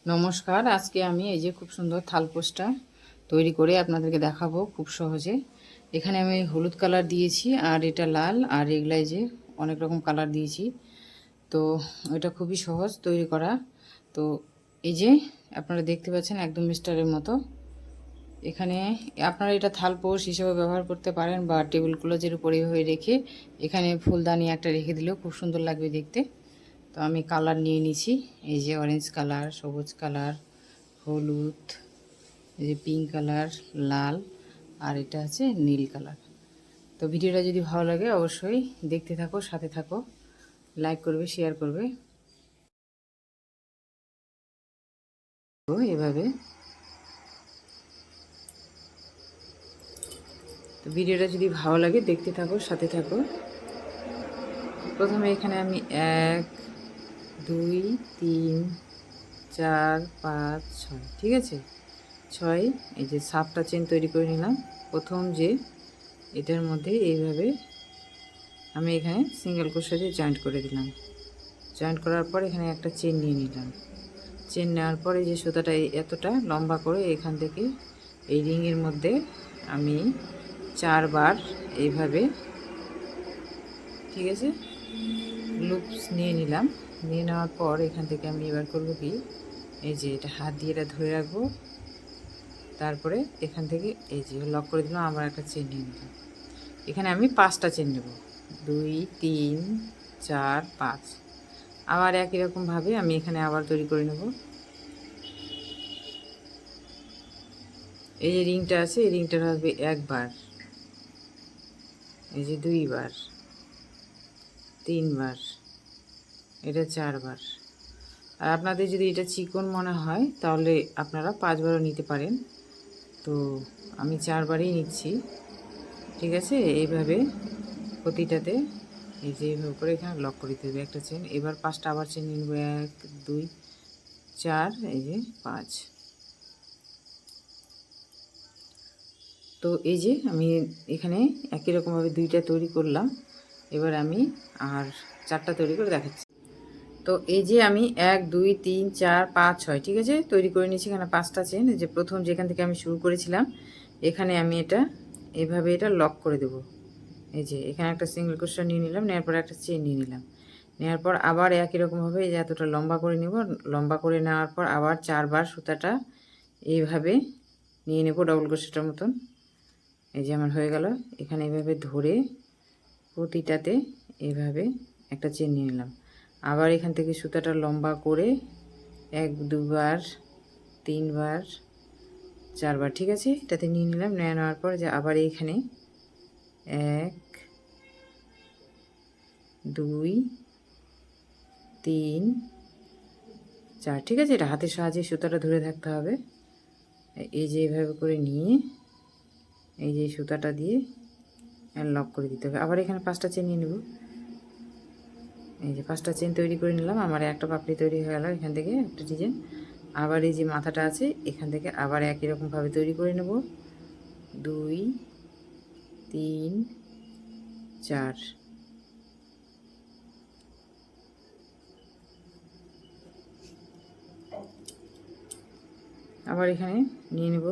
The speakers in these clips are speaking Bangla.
নমস্কার। আজকে আমি এই যে খুব সুন্দর থালপোসটা তৈরি করে আপনাদেরকে দেখাবো খুব সহজে। এখানে আমি হলুদ কালার দিয়েছি, আর এটা লাল, আর এগুলাই যে অনেক রকম কালার দিয়েছি। তো এটা খুবই সহজ তৈরি করা। তো এই যে আপনারা দেখতে পাচ্ছেন একদম মিস্টারের মতো। এখানে আপনারা এটা থালপোস হিসেবে ব্যবহার করতে পারেন, বা টেবিল ক্লথের উপরে এইভাবে রেখে এখানে ফুলদানি একটা রেখে দিলেও খুব সুন্দর লাগবে দেখতে। তো আমি কালার নিয়ে নিছি, এই যে অরেঞ্জ কালার, সবুজ কালার, হলুদ, এই যে পিঙ্ক কালার, লাল, আর এটা আছে নীল কালার। তো ভিডিওটা যদি ভালো লাগে অবশ্যই দেখতে থাকো, সাথে থাকো, লাইক করবে, শেয়ার করবে। তো এভাবে তো ভিডিওটা যদি ভালো লাগে দেখতে থাকো, সাথে থাকো। প্রথমে এখানে আমি 1 2 3 4 5 6, ঠিক আছে, 6 এই যে 7টা চেন তৈরি করে নিলাম। প্রথম যে এটার মধ্যে এইভাবে আমি এখানে সিঙ্গেল ক্রোশা দিয়ে জয়েন্ট করে দিলাম। জয়েন্ট করার পর এখানে একটা চেন নিয়ে নিলাম। চেন নেওয়ার পরে যে সুতাটা এতটা লম্বা করে এখান থেকে এই রিংয়ের মধ্যে আমি 4 বার এইভাবে, ঠিক আছে, লুপস নিয়ে নিলাম। নিয়ে নেওয়ার পর এখান থেকে আমি এবার করবো কি, এই যে এটা হাত দিয়ে এটা ধরে রাখবো। তারপরে এখান থেকে এই যে লক করে দিলাম, আবার একটা চেন নিয়ে নিলাম। এখানে আমি 5টা চেন নেব, 2 3 4 5। আবার একই রকমভাবে আমি এখানে আবার তৈরি করে নেব। এই যে রিংটা আছে, এই রিংটার হবে 1 বার, এই যে 2 বার, 3 বার, এটা 4 বার। আর আপনাদের যদি এটা চিকন মনে হয় তাহলে আপনারা 5 বারও নিতে পারেন। তো আমি 4 বারই নিচ্ছি, ঠিক আছে। এইভাবে প্রতিটাতে এই যে এইভাবে করে এখানে লক করে দিতে হবে একটা চেন। এবার 5টা আবার চেন নিয়ে নেব, 1 2 4, এই যে 5। তো এই যে আমি এখানে একই রকমভাবে 2টা তৈরি করলাম। এবার আমি আর 4টা তৈরি করে দেখাচ্ছি। তো এই যে আমি 1 2 3 4 5 6, ঠিক আছে, তৈরি করে নিয়েছি। এখানে 5টা চেন, যে প্রথম যেখান থেকে আমি শুরু করেছিলাম এখানে আমি এটা এইভাবে এটা লক করে দেব। এই যে এখানে একটা সিঙ্গেল ক্রোশা নিয়ে নিলাম, নেওয়ার পর একটা চেন নিয়ে নিলাম। নেওয়ার পর আবার একই রকমভাবে এই যে এতটা লম্বা করে নেব। লম্বা করে নেওয়ার পর আবার 4 বার সুতাটা এইভাবে নিয়ে নেব ডবল ক্রোশেটার মতন। এই যে আমার হয়ে গেল। এখানে এইভাবে ধরে প্রতিটাতে এইভাবে একটা চেন নিয়ে নিলাম। আবার এখান থেকে সুতাটা লম্বা করে 1 2 বার, 3 বার, 4 বার, ঠিক আছে, এটাতে নিয়ে নিলাম। নেওয়ার পর যে আবার এইখানে 1 2 3 4, ঠিক আছে। এটা হাতের সাহায্যে সুতাটা ধরে থাকতে হবে। এই যে এইভাবে করে নিয়ে এই যে সুতাটা দিয়ে লক করে দিতে হবে। আবার এখানে 5টা চেন নিয়ে নেব। এই যে 5টা চেন তৈরি করে নিলাম। আমার একটা পাপড়ি তৈরি হয়ে গেল, এখান থেকে একটা ডিজাইন। আবার এই যে মাথাটা আছে এখান থেকে আবার একই রকমভাবে তৈরি করে নেব, 2 3 4। আবার এখানে নিয়ে নেব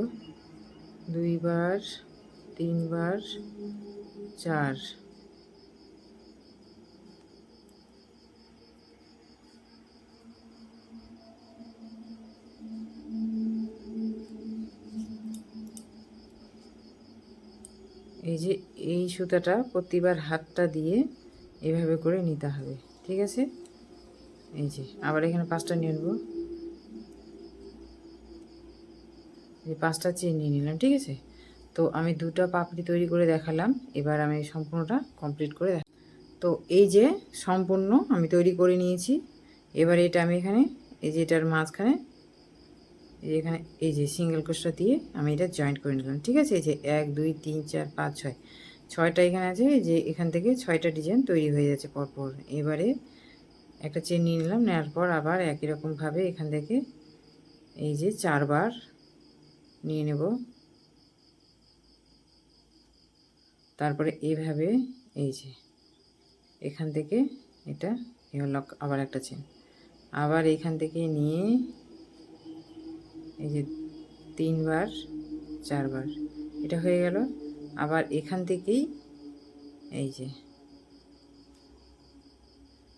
2 বার, 3 বার, 4। এই যে এই সুতাটা প্রতিবার হাতটা দিয়ে এভাবে করে নিতে হবে, ঠিক আছে। এই যে আবার এখানে 5টা নিয়ে নেব, এই 5টা চেন নিয়ে নিলাম, ঠিক আছে। তো আমি 2টা পাপড়ি তৈরি করে দেখালাম। এবার আমি সম্পূর্ণটা কমপ্লিট করে তো এই যে সম্পূর্ণ আমি তৈরি করে নিয়েছি। এবার এটা আমি এখানে এই যে এটার মাঝখানে এই এখানে এই যে সিঙ্গেল ক্রোশা দিয়ে আমি এটা জয়েন্ট করে নিলাম, ঠিক আছে। এই যে 1 2 3 4 5 6, 6টা এখানে আছে। এই যে এখান থেকে 6টা ডিজাইন তৈরি হয়ে যাচ্ছে পরপর। এবারে একটা চেন নিয়ে নিলাম, নেওয়ার পর আবার একই রকমভাবে এখান থেকে এই যে 4 বার নিয়ে নেব। তারপরে এইভাবে এই যে এখান থেকে এটা লক, আবার একটা চেন, আবার এইখান থেকে নিয়ে এই যে 3 বার 4 বার এটা হয়ে গেল। আবার এখান থেকেই এই যে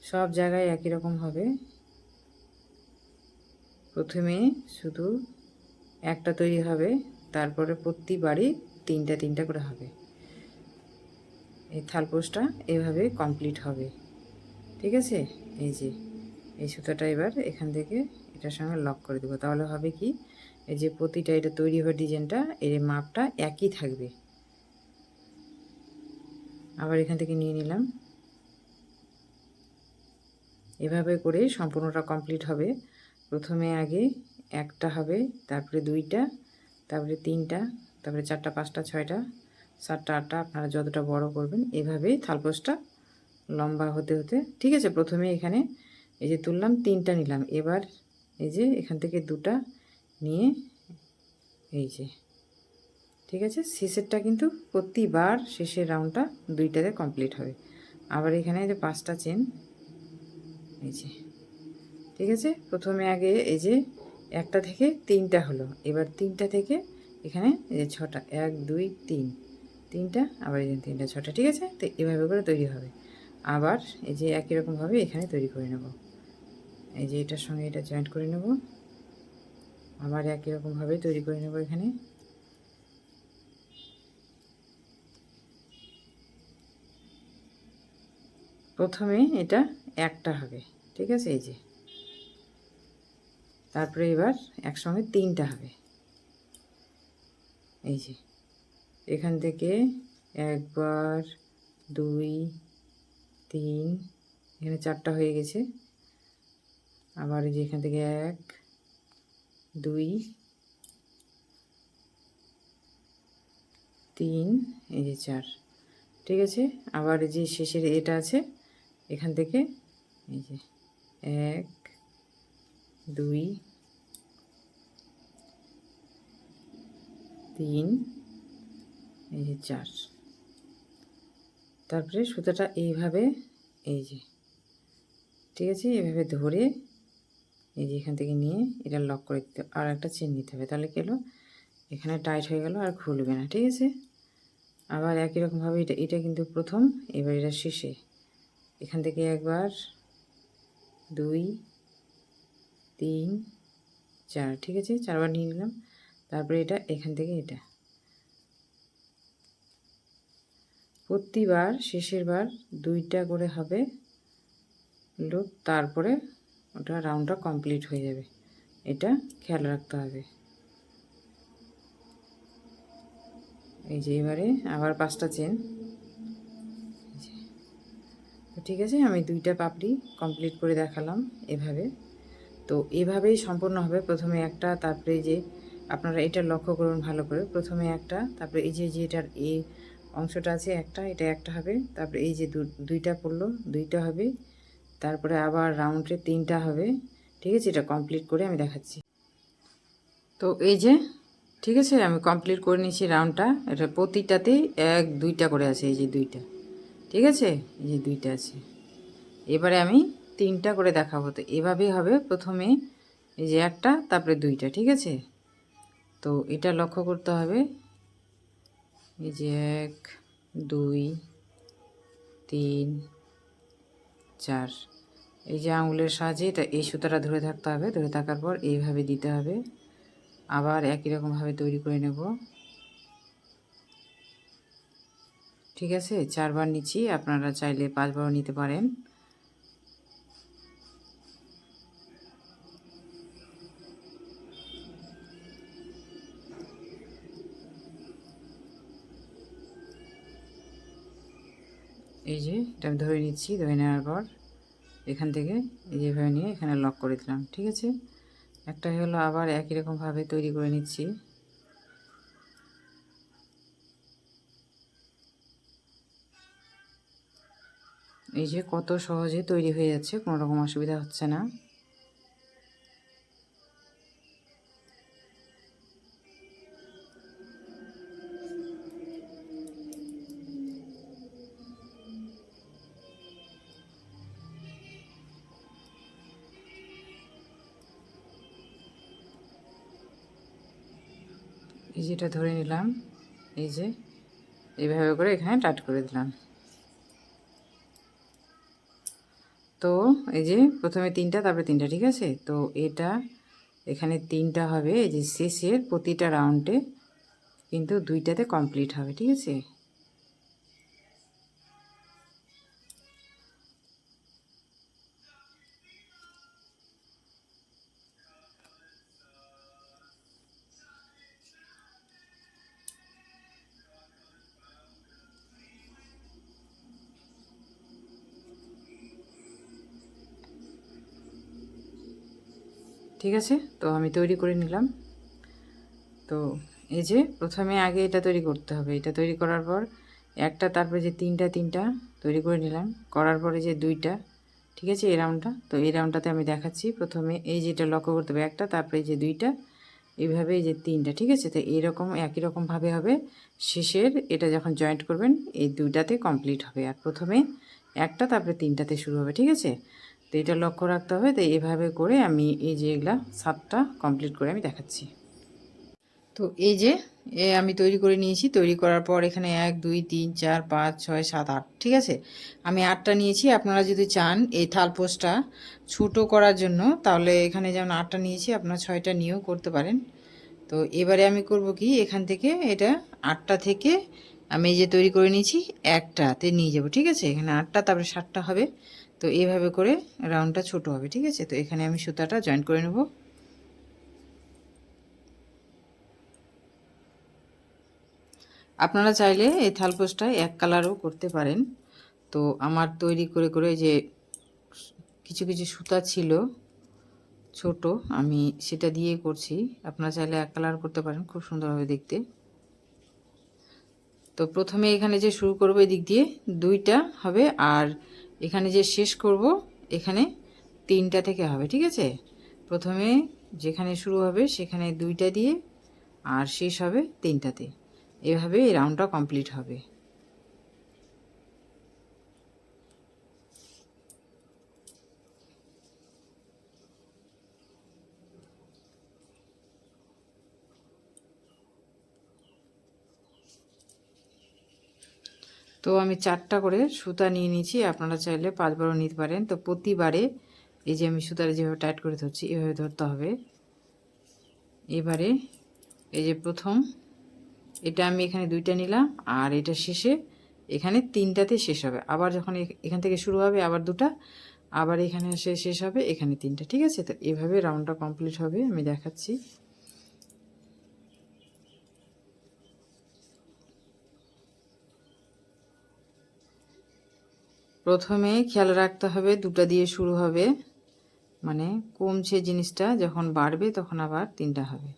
সব জায়গায় একই রকম হবে। প্রথমে শুধু একটা তৈরি হবে, তারপরে প্রতিবারই 3টা 3টা করে হবে। এই থালপোসটা এভাবে কমপ্লিট হবে, ঠিক আছে। এই যে এই সুতোটা এবার এখান থেকে এটার সঙ্গে লক করে দেবো, তাহলে হবে কি, এই যে প্রতিটা এটা তৈরি হবে ডিজাইনটা, এর মাপটা একই থাকবে। আবার এখান থেকে নিয়ে নিলাম, এভাবে করে সম্পূর্ণটা কমপ্লিট হবে। প্রথমে আগে একটা হবে, তারপরে 2টা, তারপরে 3টা, তারপরে 4টা 5টা 6টা 7টা 8টা, আপনারা যতটা বড় করবেন এভাবেই থালপোসটা লম্বা হতে হতে, ঠিক আছে। প্রথমে এখানে এই যে তুললাম 3টা নিলাম, এবার এই যে এখান থেকে 2টা নিয়ে এই যে, ঠিক আছে। শেষেরটা কিন্তু প্রতিবার শেষের রাউন্ডটা 2টাতে কমপ্লিট হবে। আবার এখানে এই যে 5টা চেন, এই যে, ঠিক আছে। প্রথমে আগে এই যে একটা থেকে 3টা হলো, এবার 3টা থেকে এখানে এই যে 6টা 1 2 3 3টা, আবার এই যে 3টা 6টা, ঠিক আছে। তো এভাবে করে তৈরি হবে। আবার এই যে একই রকমভাবে এখানে তৈরি করে নেব, এই যে এটার সঙ্গে এটা জয়েন্ট করে নেব, আবার একই রকমভাবে তৈরি করে নেব এখানে। প্রথমে এটা একটা হবে, ঠিক আছে, এই যে, তারপরে এবার একসঙ্গে 3টা হবে, এই যে এখান থেকে 1 বার 2 3, এখানে 4টা হয়ে গেছে। আবার এই যে এখান থেকে 1 2 3, এই যে 4, ঠিক আছে। আবার এই যে শেষের এটা আছে, এখান থেকে এই যে 1 2 3, এই যে 4, তারপরে সুতোটা এইভাবে এই যে, ঠিক আছে, এইভাবে ধরে এই যে এখান থেকে নিয়ে এটা লক করে দিতে, আর একটা চেন নিতে হবে, তাহলে কি হলো, এখানে টাইট হয়ে গেল আর খুলবে না, ঠিক আছে। আবার একই রকমভাবে এটা কিন্তু প্রথম, এবার এটা শেষে, এখান থেকে 1 বার 2 3 4, ঠিক আছে, 4 বার নিয়ে নিলাম। তারপরে এটা এখান থেকে এটা প্রতিবার শেষের বার 2টা করে হবে লুপ, তারপরে ওটা রাউন্ডটা কমপ্লিট হয়ে যাবে, এটা খেয়াল রাখতে হবে। এই যে এবারে আবার 5টা চেন, ঠিক আছে। আমি 2টা পাপড়ি কমপ্লিট করে দেখালাম এভাবে। তো এভাবেই সম্পূর্ণ হবে। প্রথমে একটা, তারপরে যে আপনারা এটা লক্ষ্য করুন ভালো করে, প্রথমে একটা, তারপরে এই যে এটার এই অংশটা আছে একটা, এটা একটা হবে, তারপরে এই যে 2টা পড়লো 2টা হবে, তারপরে আবার রাউন্ডে 3টা হবে, ঠিক আছে। এটা কমপ্লিট করে আমি দেখাচ্ছি। তো এই যে, ঠিক আছে, আমি কমপ্লিট করে নিয়েছি রাউন্ডটা। এটা প্রতিটাতেই 1 2টা করে আছে, এই যে 2টা, ঠিক আছে, এই যে 2টা আছে। এবারে আমি 3টা করে দেখাবো। তো এভাবেই হবে, প্রথমে এই যে একটা, তারপরে 2টা, ঠিক আছে। তো এটা লক্ষ্য করতে হবে, এই যে 1 2 3 4, এই যে আঙুলের সাহায্যে এটা এই সুতাটা ধরে থাকতে হবে, ধরে থাকার পর এইভাবে দিতে হবে। আবার একই রকমভাবে তৈরি করে নেব, ঠিক আছে। 4 বার নিচ্ছি, আপনারা চাইলে 5 বারও নিতে পারেন। এই যে এটা আমি ধরে নিচ্ছি, ধরে নেওয়ার পর এখান থেকে এই যেভাবে নিয়ে এখানে লক করে দিলাম, ঠিক আছে। একটা হলো, আবার একই রকমভাবে তৈরি করে নিচ্ছি। এই যে কত সহজে তৈরি হয়ে যাচ্ছে, কোনো রকম অসুবিধা হচ্ছে না। এই যেটা ধরে নিলাম, এই যে এইভাবে করে এখানে টাইট করে দিলাম। তো এই যে প্রথমে 3টা, তারপরে 3টা, ঠিক আছে। তো এটা এখানে 3টা হবে, এই যে শেষের প্রতিটা রাউন্ডে কিন্তু 2টাতে কমপ্লিট হবে, ঠিক আছে। ঠিক আছে, তো আমি তৈরি করে নিলাম। তো এই যে প্রথমে আগে এটা তৈরি করতে হবে, এটা তৈরি করার পর একটা, তারপরে যে 3টা তৈরি করে নিলাম, করার পরে যে 2টা, ঠিক আছে, এই রাউন্ডটা। তো এই রাউন্ডটাতে আমি দেখাচ্ছি, প্রথমে এই যেটা লক্ষ্য করতে হবে একটা, তারপরে যে 2টা, এইভাবে এই যে 3টা, ঠিক আছে। তো এইরকম একই রকমভাবে হবে শেষের, এটা যখন জয়েন্ট করবেন এই 2টাতে কমপ্লিট হবে, আর প্রথমে একটা, তারপরে 3টাতে শুরু হবে, ঠিক আছে। তো এটা লক্ষ্য রাখতে হবে। তো এইভাবে করে আমি এই যে এগুলা 7টা কমপ্লিট করে আমি দেখাচ্ছি। তো এই যে আমি তৈরি করে নিয়েছি, তৈরি করার পর এখানে 1 2 3 4 5 6 7 8, ঠিক আছে। আমি 8টা নিয়েছি। আপনারা যদি চান এই থালপোস্টটা ছোটো করার জন্য, তাহলে এখানে যেমন 8টা নিয়েছি, আপনারা 6টা নিয়েও করতে পারেন। তো এবারে আমি করব কি, এখান থেকে এটা 8টা থেকে আমি এই যে তৈরি করে নিয়েছি একটাতে নিয়ে যাব, ঠিক আছে। এখানে 8টা, তারপরে 7টা হবে। তো এইভাবে করে রাউন্ডটা ছোট হবে, ঠিক আছে। তো এখানে আমি সুতাটা জয়েন করে নেব। আপনারা চাইলে এই থালপোস্টটায় এক কালারও করতে পারেন। তো আমার তৈরি করে করে যে কিছু কিছু সুতা ছিল ছোট, আমি সেটা দিয়ে করছি। আপনারা চাইলে এক কালার করতে পারেন, খুব সুন্দর হবে দেখতে। তো প্রথমে এখানে যে শুরু করব এদিক দিয়ে 2টা হবে, আর এখানে যে শেষ করব এখানে 3টা থেকে হবে, ঠিক আছে। প্রথমে যেখানে শুরু হবে সেখানে 2টা দিয়ে, আর শেষ হবে 3টাতে। এভাবে এই রাউন্ডটা কমপ্লিট হবে। তো আমি 4টা করে সুতা নিয়ে নিয়েছি, আপনারা চাইলে 5বারও নিতে পারেন। তো প্রতিবারে এই যে আমি সুতাটা যেভাবে টাইট করে ধরছি এভাবে ধরতে হবে। এবারে এই যে প্রথম এটা আমি এখানে 2টা নিলাম, আর এটা শেষে এখানে 3টাতে শেষ হবে। আবার যখন এখান থেকে শুরু হবে আবার 2টা, আবার এখানে এসে শেষ হবে এখানে 3টা, ঠিক আছে। তো এভাবে রাউন্ডটা কমপ্লিট হবে, আমি দেখাচ্ছি। প্রথমে খেয়াল রাখতে হবে 2টা দিয়ে শুরু হবে, মানে কমছে জিনিসটা, যখন বাড়বে তখন আবার 3টা হবে।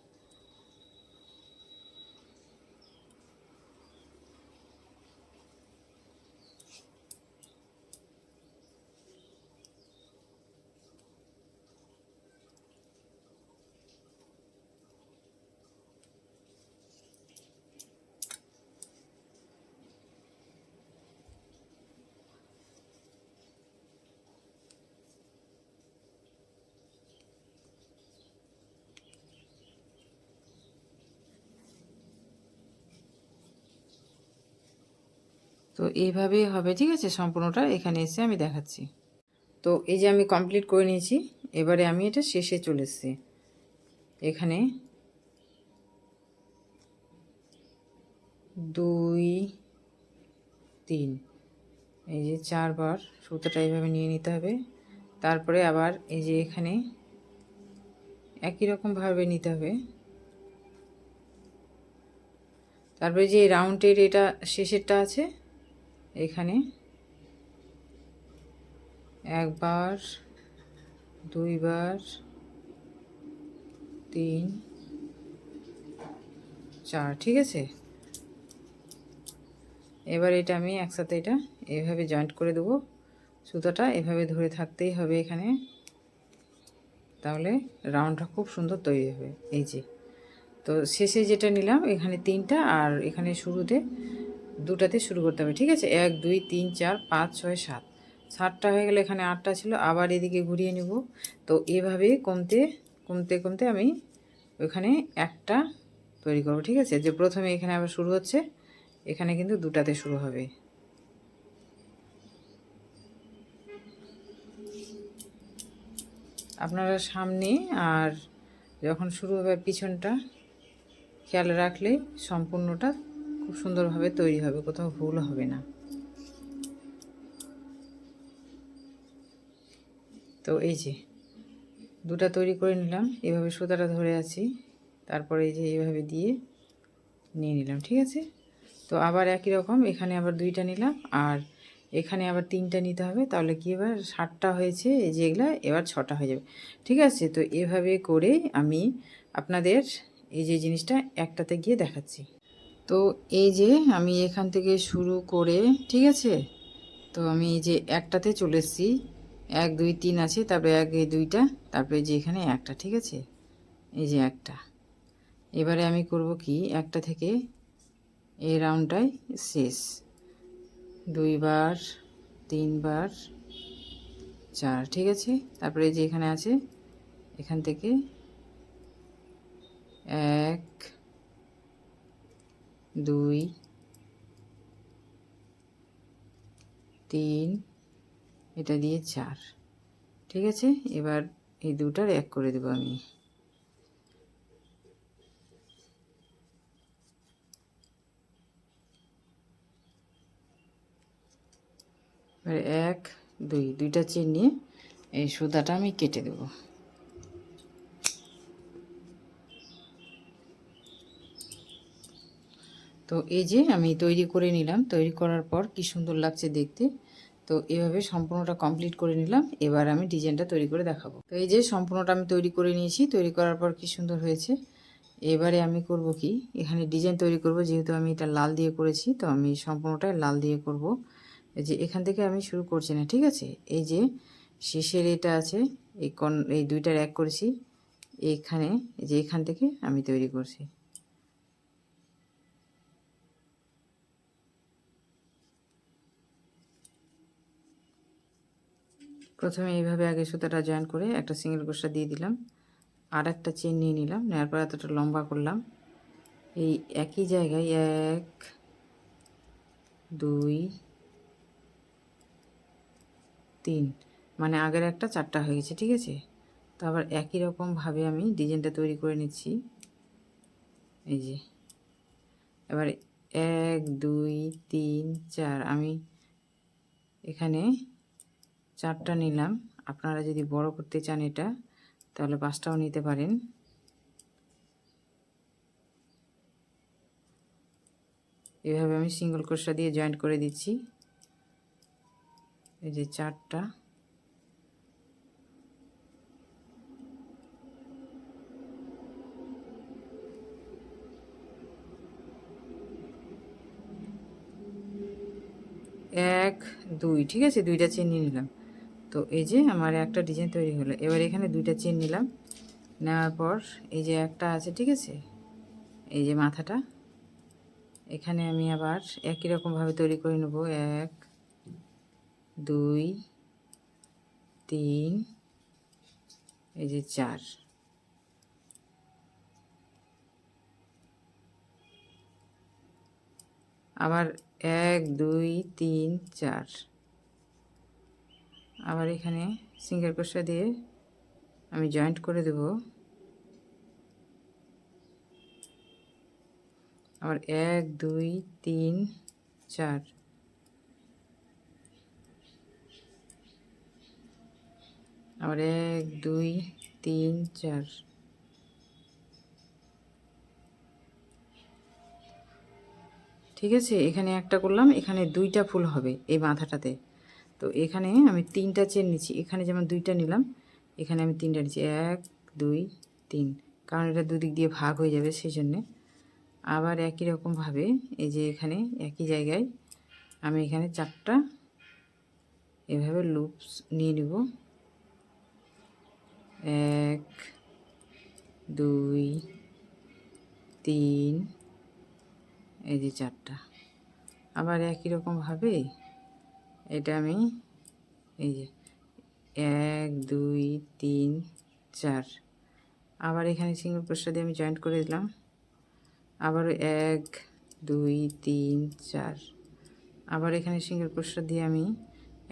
তো এইভাবেই হবে, ঠিক আছে, সম্পূর্ণটা এখানে এসে আমি দেখাচ্ছি। তো এই যে আমি কমপ্লিট করে নিয়েছি, এবারে আমি এটা শেষে চলে এসেছি। এখানে 2 3, এই যে 4বার সুতোটা এইভাবে নিয়ে নিতে হবে। তারপরে আবার এই যে এখানে একই রকমভাবে নিতে হবে। তারপরে যে রাউন্ডের এটা শেষেরটা আছে, এখানে 1বার 2বার 3 4, ঠিক আছে। এবার এটা আমি একসাথে এটা এভাবে জয়েন্ট করে দেবো। সুতোটা এভাবে ধরে থাকতেই হবে এখানে, তাহলে রাউন্ডটা খুব সুন্দর তৈরি হবে। এই যে, তো শেষে যেটা নিলাম এখানে 3টা, আর এখানে শুরুতে 2টাতে শুরু করতে হবে, ঠিক আছে। 1 2 3 4 5 6 7, 7টা হয়ে গেলে এখানে 8টা ছিল, আবার এদিকে ঘুরিয়ে নেব। তো এভাবে কমতে কমতে কমতে আমি ওখানে একটা তৈরি করব, ঠিক আছে। যে প্রথমে এখানে আবার শুরু হচ্ছে, এখানে কিন্তু দুটাতে শুরু হবে। আপনারা সামনে আর যখন শুরু হবে পিছনটা খেয়াল রাখলে সম্পূর্ণটা খুব সুন্দরভাবে তৈরি হবে, কোথাও ভুল হবে না। তো এই যে দুটা তৈরি করে নিলাম, এভাবে সুতাটা ধরে আছি, তারপরে এই যে এইভাবে দিয়ে নিয়ে নিলাম, ঠিক আছে। তো আবার একই রকম এখানে আবার দুইটা নিলাম, আর এখানে আবার তিনটা নিতে হবে, তাহলে কি এবার 7টা হয়েছে, এই যে এগুলা এবার 6টা হয়ে যাবে, ঠিক আছে। তো এভাবে করে আমি আপনাদের এই যে জিনিসটা একটাতে গিয়ে দেখাচ্ছি। তো এই যে আমি এখান থেকে শুরু করে, ঠিক আছে, তো আমি এই যে একটাতে চলে এসেছি, 1 2 3 আছে, তারপরে 1 এই 2টা, তারপরে যে এখানে একটা, ঠিক আছে, এই যে একটা। এবারে আমি করব কি, একটা থেকে এই রাউন্ডটাই শেষ, 2 বার 3 বার 4, ঠিক আছে। তারপরে এই যে এখানে আছে, এখান থেকে 1 2 3, এটা দিয়ে 4, ঠিক আছে। এবার এই দুটার এক করে দেবো আমি। এবার 1 2, দুইটা চেন নিয়ে এই সুতাটা আমি কেটে দেব। তো এই যে আমি তৈরি করে নিলাম, তৈরি করার পর কি সুন্দর লাগছে দেখতে। তো এভাবে সম্পূর্ণটা কমপ্লিট করে নিলাম, এবার আমি ডিজাইনটা তৈরি করে দেখাবো। তো এই যে সম্পূর্ণটা আমি তৈরি করে নিয়েছি, তৈরি করার পর কি সুন্দর হয়েছে। এবারে আমি করব কি, এখানে ডিজাইন তৈরি করব, যেহেতু আমি এটা লাল দিয়ে করেছি, তো আমি সম্পূর্ণটাই লাল দিয়ে করব। এই যে এখান থেকে আমি শুরু করছি না, ঠিক আছে। এই যে শেষের এটা আছে, এই দুইটার এক করেছি, এইখানে এই যে এখান থেকে আমি তৈরি করছি। প্রথমে এইভাবে আগে সুতাটা জয়েন করে একটা সিঙ্গেল ক্রোশা দিয়ে দিলাম, আর একটা চেন নিয়ে নিলাম, নেওয়ার পর এতটা লম্বা করলাম, এই একই জায়গায় 1 2 3, মানে আগের একটা 4টা হয়ে গেছে, ঠিক আছে। তো আবার একই রকমভাবে আমি ডিজাইনটা তৈরি করে নিচ্ছি। এই যে এবার 1 2 3 4, আমি এখানে 4টা নিলাম। আপনারা যদি বড় করতে চান এটা, তাহলে 5টাও নিতে পারেন। এভাবে আমি সিঙ্গেল ক্রোশা দিয়ে জয়েন্ট করে দিচ্ছি। এই যে 4টা, এক দুই, ঠিক আছে, দুইটা চেন নিয়ে নিলাম। তো এই যে আমার একটা ডিজাইন তৈরি হলো। এবার এখানে দুইটা চেন নিলাম, নেওয়ার পর এই যে একটা আছে, ঠিক আছে, এই যে মাথাটা, এখানে আমি আবার একই রকমভাবে তৈরি করে নেব। 1 2 3, এই যে 4, আবার 1 2 3 4, আবার এখানে সিঙ্গেল ক্রোশা দিয়ে আমি জয়েন্ট করে দেব। আবার 1 2 3 4, আবার 1 2 3 4, ঠিক আছে। এখানে একটা করলাম, এখানে দুইটা ফুল হবে এই মাথাটাতে। তো এখানে আমি 3টা চেন নিচ্ছি, এখানে যেমন 2টা নিলাম, এখানে আমি 3টা নিচ্ছি, 1 2 3, কারণ এটা দুদিক দিয়ে ভাগ হয়ে যাবে সেই জন্যে। আবার একই রকমভাবে এই যে এখানে একই জায়গায় আমি এখানে 4টা এভাবে লুপস নিয়ে নেব। 1 2 3, এই যে 4টা। আবার একই রকমভাবে এটা আমি এই যে 1 2 3 4, আবার এখানে সিঙ্গেল ক্রোশা দিয়ে আমি জয়েন্ট করে দিলাম। আবার 1 2 3 4, আবার এখানে সিঙ্গেল ক্রোশেট দিয়ে আমি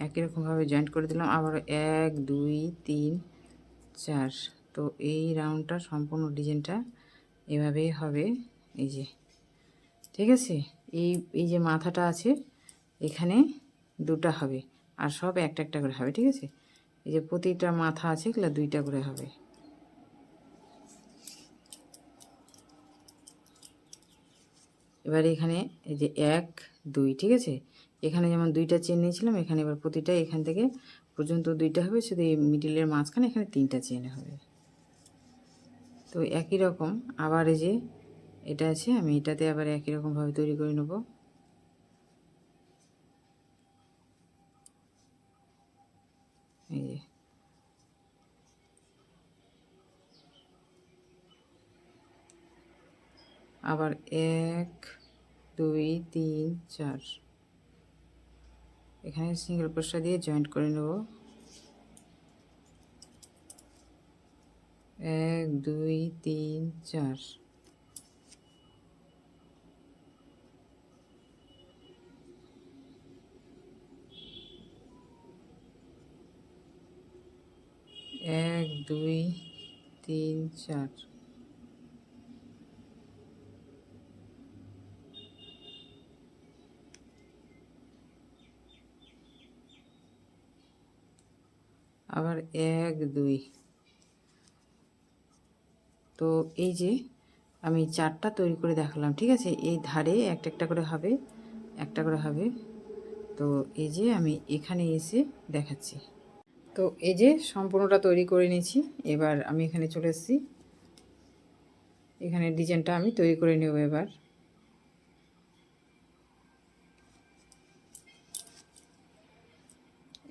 একই রকমভাবে জয়েন্ট করে দিলাম। আবার 1 2 3 4। তো এই রাউন্ডটা সম্পূর্ণ ডিজাইনটা এভাবেই হবে। এই যে, ঠিক আছে। এই যে মাথাটা আছে এখানে দুটা হবে, আর সব একটা একটা করে হবে, ঠিক আছে। এই যে প্রতিটা মাথা আছে এগুলো দুইটা করে হবে। এবার এখানে এই যে 1 2, ঠিক আছে। এখানে যেমন দুইটা চেন নিয়েছিলাম, এখানে এবার প্রতিটা এখান থেকে পর্যন্ত দুইটা হবে, শুধু এই মিডিলের মাঝখানে এখানে 3টা চেন হবে। তো একই রকম আবার এই যে এটা আছে, আমি এটাতে আবার একই রকমভাবে তৈরি করে নেব। এই যে, আবার 1 2 3 4, এখানে সিঙ্গেল ক্রোশেট দিয়ে জয়েন্ট করে নেব। 1 2 3 4, এক দুই তিন চার। আবার 1 2। তো এই যে আমি 4টা তৈরি করে দেখালাম, ঠিক আছে। এই ধারে একটা একটা করে হবে, একটা করে হবে। তো এই যে আমি এখানে এসে দেখাচ্ছি। তো এই যে সম্পূর্ণটা তৈরি করে নিয়েছি। এবার আমি এখানে চলে এসেছি, এখানে ডিজাইনটা আমি তৈরি করে নেব। এবার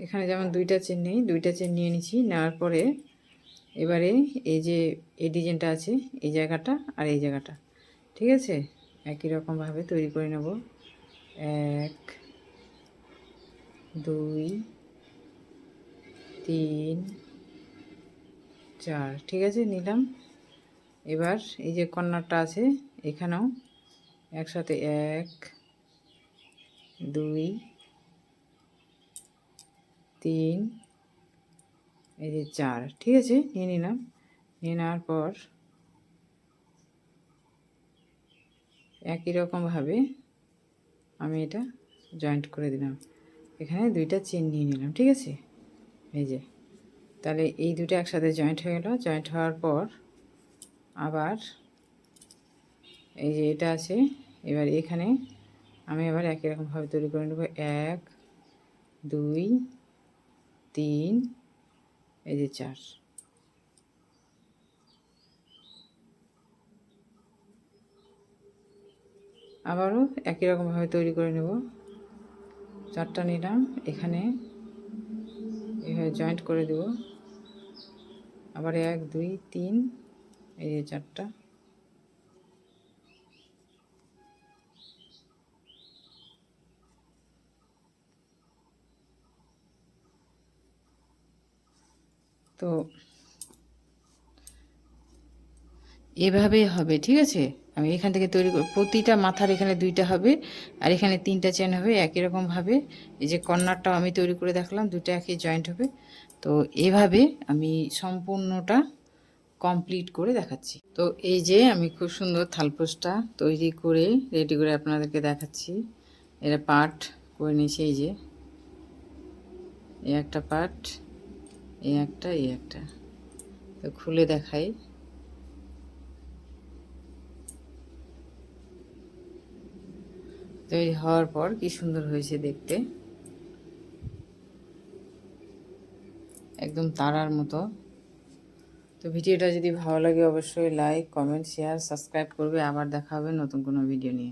এখানে যেমন দুইটা চেন নেই, দুইটা চেন নিয়ে নিচ্ছি। নেওয়ার পরে এবারে এই যে এই ডিজাইনটা আছে এই জায়গাটা আর এই জায়গাটা, ঠিক আছে, একই রকমভাবে তৈরি করে নেব। 1 2 3 4, ঠিক আছে, নিলাম। এবার এই যে কর্নারটা আছে এখানেও একসাথে 1 2 3, এই যে 4, ঠিক আছে, নিয়ে নিলাম। নিয়ে নেওয়ার পর একই রকমভাবে আমি এটা জয়েন্ট করে দিলাম। এখানে দুইটা চেন নিয়ে নিলাম, ঠিক আছে। এই যে, তাহলে এই দুটো একসাথে জয়েন্ট হয়ে গেল। জয়েন্ট হওয়ার পর আবার এই যে এটা আছে, এবার এখানে আমি আবার একই রকমভাবে তৈরি করে নেব। 1 2 3, এই যে 4। আবারও একই রকমভাবে তৈরি করে নেব। 4টা নিলাম, এখানে এভাবে জয়েন্ট করে দেব। আবার 1 2 3, এই যে 4টা। তো এভাবেই হবে, ঠিক আছে। আমি এখান থেকে তৈরি করে প্রতিটা মাথার এখানে দুইটা হবে আর এখানে 3টা চেন হবে একই রকমভাবে। এই যে কর্নারটাও আমি তৈরি করে দেখালাম, দুটো একই জয়েন্ট হবে। তো এভাবে আমি সম্পূর্ণটা কমপ্লিট করে দেখাচ্ছি। তো এই যে আমি খুব সুন্দর থালপোসটা তৈরি করে রেডি করে আপনাদেরকে দেখাচ্ছি। এটা পার্ট করে নিয়েছি। এই যে এই একটা পার্ট, এই একটা, এই একটা। তো খুলে দেখাই। তৈরি হওয়ার পর কি সুন্দর হয়েছে দেখতে, একদম তারার মতো। তো ভিডিওটা যদি ভালো লাগে অবশ্যই লাইক কমেন্ট শেয়ার সাবস্ক্রাইব করবে। আবার দেখা হবে নতুন কোনো ভিডিও নিয়ে।